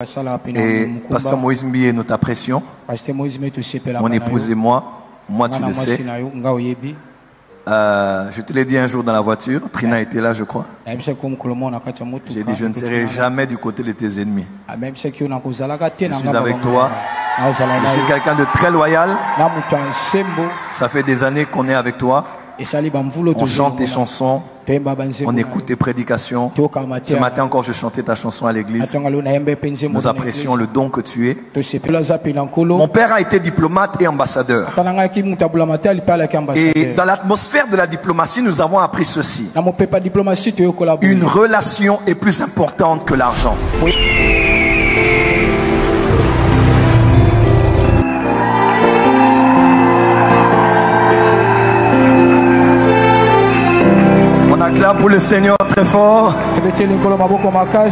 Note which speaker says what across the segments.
Speaker 1: Et Pasteur Moïse Mbié, nous t'apprécions. Mon épouse et moi tu le sais. Je te l'ai dit un jour dans la voiture, Trina était là je crois. J'ai dit je ne serai jamais du côté de tes ennemis. Je suis avec toi. Je suis quelqu'un de très loyal. Ça fait des années qu'on est avec toi. On chante tes chansons. On écoute tes prédications. Ce matin encore, je chantais ta chanson à l'église. Nous apprécions le don que tu es. Mon père a été diplomate et ambassadeur. Et dans l'atmosphère de la diplomatie, nous avons appris ceci. Une relation est plus importante que l'argent. Acclame pour le Seigneur très fort.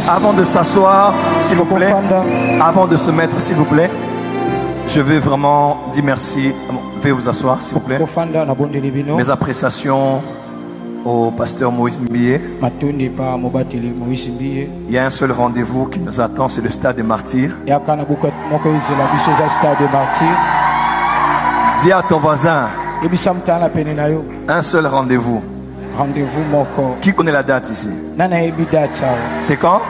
Speaker 1: Avant de s'asseoir, s'il vous plaît, avant de se mettre, s'il vous plaît, je vais vraiment dire merci. Veuillez vous asseoir, s'il vous plaît. Mes appréciations au pasteur Moïse Mbié. Il y a un seul rendez-vous qui nous attend, c'est le stade des martyrs. Dis à ton voisin, un seul rendez-vous. Qui connaît la date ici? C'est quand?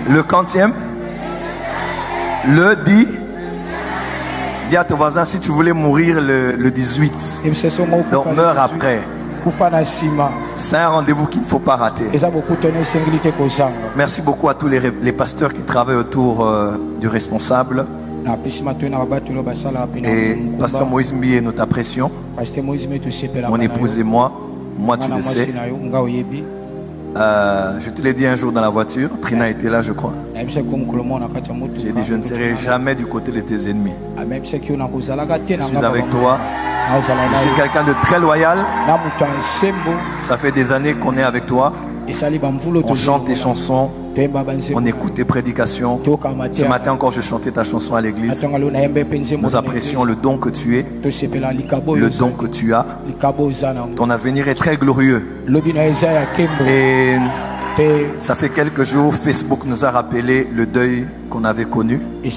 Speaker 1: Le quantième? Le 10? Dis à ton voisin, si tu voulais mourir le 18, donc meurs après. C'est un rendez-vous qu'il ne faut pas rater. Merci beaucoup à tous les pasteurs qui travaillent autour du responsable. Et Pasteur Moïse Mbié, nous t'apprécions. Mon épouse et moi tu le sais. Je te l'ai dit un jour dans la voiture, Trina était là je crois. J'ai dit je ne serai jamais du côté de tes ennemis. Je suis avec toi. Je suis quelqu'un de très loyal. Ça fait des années qu'on est avec toi. On chante tes chansons. On écoute tes prédications. Ce matin encore, je chantais ta chanson à l'église. Nous apprécions le don que tu es, le don que tu as. Ton avenir est très glorieux. Et ça fait quelques jours, Facebook nous a rappelé le deuil qu'on avait connu. Tu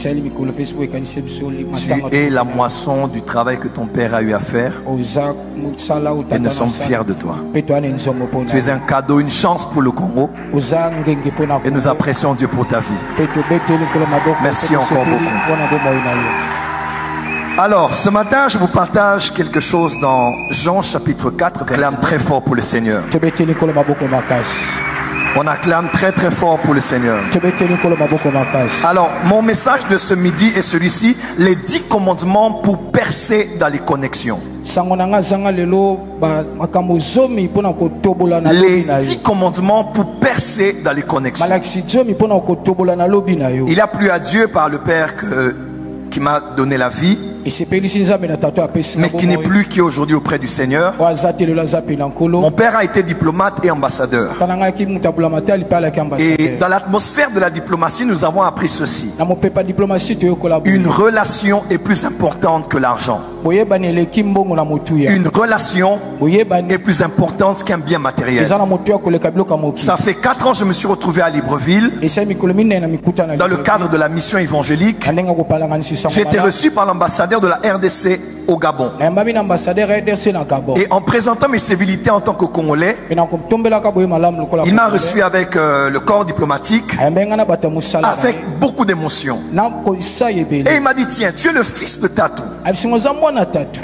Speaker 1: es la moisson du travail que ton père a eu à faire. Et nous sommes fiers de toi. Tu es un cadeau, une chance pour le Congo. Et nous apprécions Dieu pour ta vie. Merci encore beaucoup. Alors, ce matin, je vous partage quelque chose dans Jean chapitre 4. On acclame très fort pour le Seigneur. On acclame très très fort pour le Seigneur. Alors, mon message de ce midi est celui-ci. Les 10 commandements pour percer dans les connexions. Les 10 commandements pour percer dans les connexions. Il a plu à Dieu par le Père qui m'a donné la vie, mais qui n'est plus qu'aujourd'hui auprès du Seigneur. Mon père a été diplomate et ambassadeur. Et dans l'atmosphère de la diplomatie, nous avons appris ceci. Une relation est plus importante que l'argent. Une relation est plus importante qu'un bien matériel. Ça fait 4 ans que je me suis retrouvé à Libreville dans le cadre de la mission évangélique. J'ai été reçu par l'ambassadeur de la RDC au Gabon. Et en présentant mes civilités en tant que Congolais, il m'a reçu avec le corps diplomatique, avec beaucoup d'émotion. Et il m'a dit, tiens, tu es le fils de Tatou.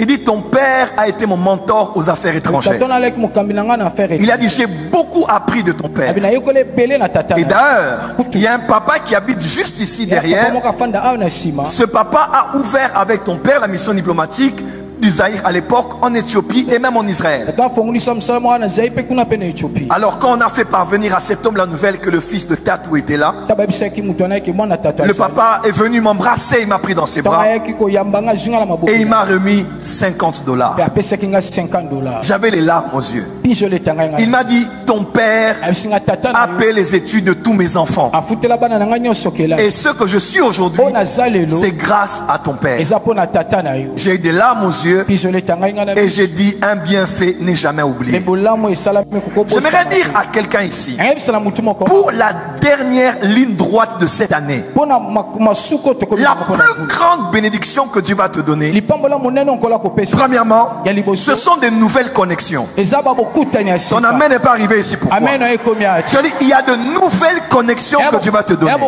Speaker 1: Il dit, ton père a été mon mentor aux affaires étrangères. Il a dit, j'ai beaucoup appris de ton père. Et d'ailleurs, il y a un papa qui habite juste ici derrière. Ce papa a ouvert avec ton père la mission diplomatique du Zaïre à l'époque en Éthiopie et même en Israël. Alors quand on a fait parvenir à cet homme la nouvelle que le fils de Tatou était là, le papa est venu m'embrasser, il m'a pris dans ses bras et il m'a remis $50. J'avais les larmes aux yeux. Il m'a dit, ton père a payé les études de tous mes enfants. Et ce que je suis aujourd'hui, c'est grâce à ton père. J'ai eu des larmes aux yeux et j'ai dit, un bienfait n'est jamais oublié. J'aimerais dire à quelqu'un ici, pour la dernière ligne droite de cette année, la plus grande bénédiction que Dieu va te donner, premièrement, ce sont des nouvelles connexions. Ton amen n'est pas arrivé ici. Pourquoi? Je dis, il y a de nouvelles connexions que Dieu va te donner. De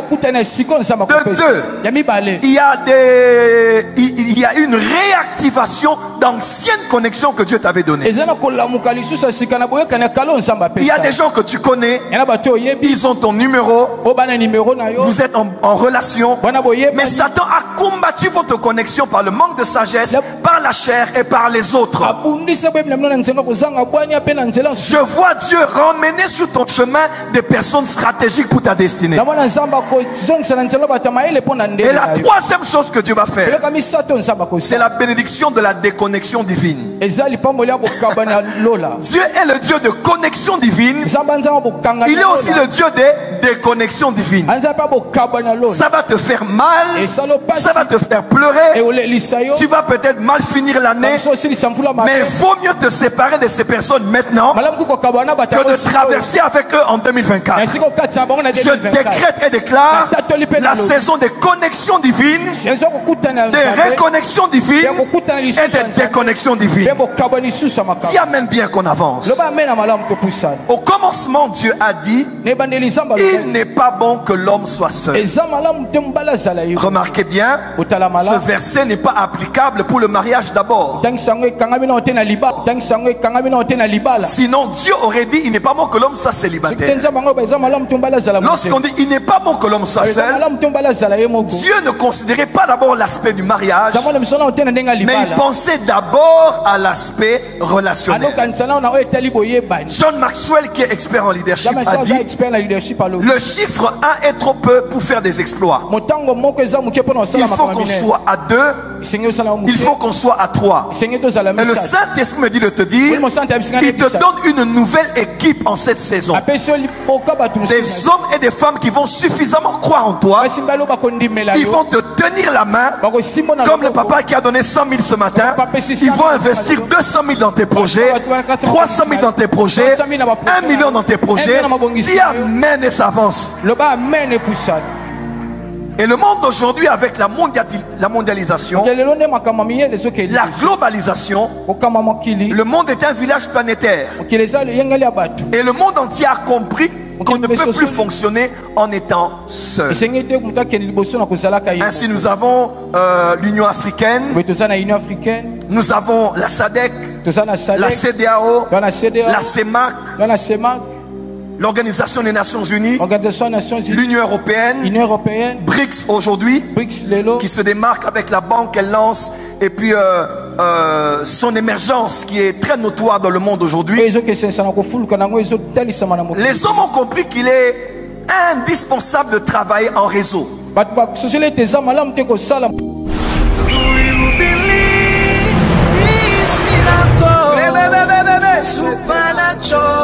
Speaker 1: deux, il y a une réactivation d'anciennes connexions que Dieu t'avait données. Il y a des gens que tu connais, ils ont ton numéro, vous êtes en relation, mais Satan a combattu votre connexion par le manque de sagesse, par la chair et par les autres. Je vois Dieu ramener sur ton chemin des personnes stratégiques pour ta destinée. Et la troisième chose que Dieu va faire, c'est la bénédiction de la déconnexion divine. Dieu est le Dieu de connexion divine. Il est aussi le Dieu des déconnexions divines. Ça va te faire mal, ça va te faire pleurer. Tu vas peut-être mal finir l'année, mais il vaut mieux te séparer de ces personnes maintenant que de traverser avec eux en 2024. Je décrète et déclare la saison des connexions divines, des reconnexions divines et des déconnexions divines. Dis amen bien qu'on avance. Au commencement, Dieu a dit, il n'est pas bon que l'homme soit seul. Remarquez bien, ce verset n'est pas applicable pour le mariage d'abord. Sinon Dieu aurait dit, il n'est pas bon que l'homme soit célibataire. Lorsqu'on dit, il n'est pas bon que l'homme soit seul, Dieu ne considérait pas d'abord l'aspect du mariage, mais il pensait d'abord à l'aspect relationnel. John Maxwell, qui est expert en leadership, a dit, le chiffre 1 est trop peu pour faire des exploits. Il faut qu'on soit à 2, il faut qu'on soit à 3. Et le Saint-Esprit me dit de te dire, il te donne une nouvelle équipe en cette saison. Des hommes et des femmes qui vont suffisamment croire en toi. Ils vont te tenir la main, comme le papa qui a donné 100 000 ce matin. Ils vont investir 200 000 dans tes projets, 300 000 dans tes projets, 1 million dans tes projets. Dis amen et s'avance. Et le monde d'aujourd'hui, avec la mondialisation, la globalisation, le monde est un village planétaire. Et le monde entier a compris qu'on ne peut plus fonctionner en étant seul. Ainsi, nous avons l'Union africaine, nous avons la SADC, la CEDEAO, la CEMAC, l'Organisation des Nations Unies, l'Union Européenne, BRICS aujourd'hui, qui se démarque avec la banque qu'elle lance, et puis son émergence qui est très notoire dans le monde aujourd'hui. Les hommes ont compris qu'il est indispensable de travailler en réseau. Supernatural.